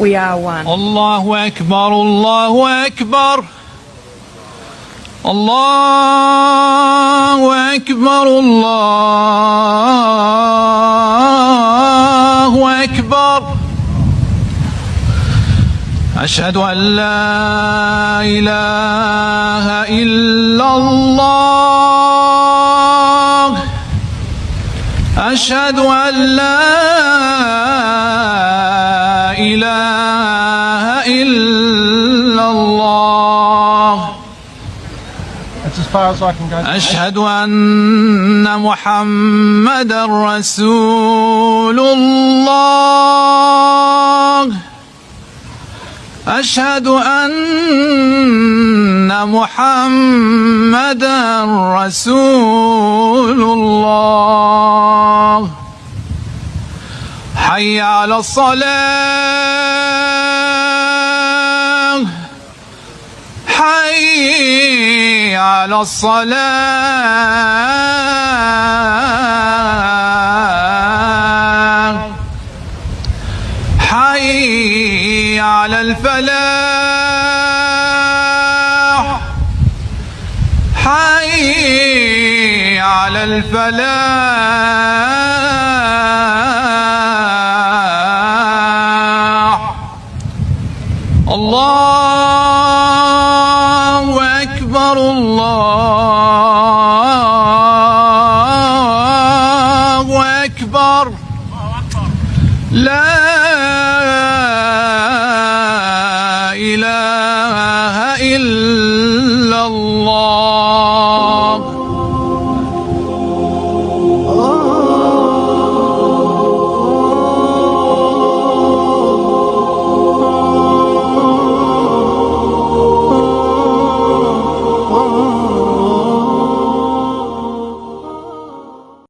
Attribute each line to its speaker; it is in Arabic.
Speaker 1: We are one.
Speaker 2: الله أكبر الله أكبر الله أكبر الله أكبر أشهد أن لا إله إلا الله أشهد أن لا إله إلا الله أشهد أن محمدا رسول الله أشهد أن محمدا رسول الله حي على الصلاة حي على الصلاة حي على الفلاح حي على الفلاح الله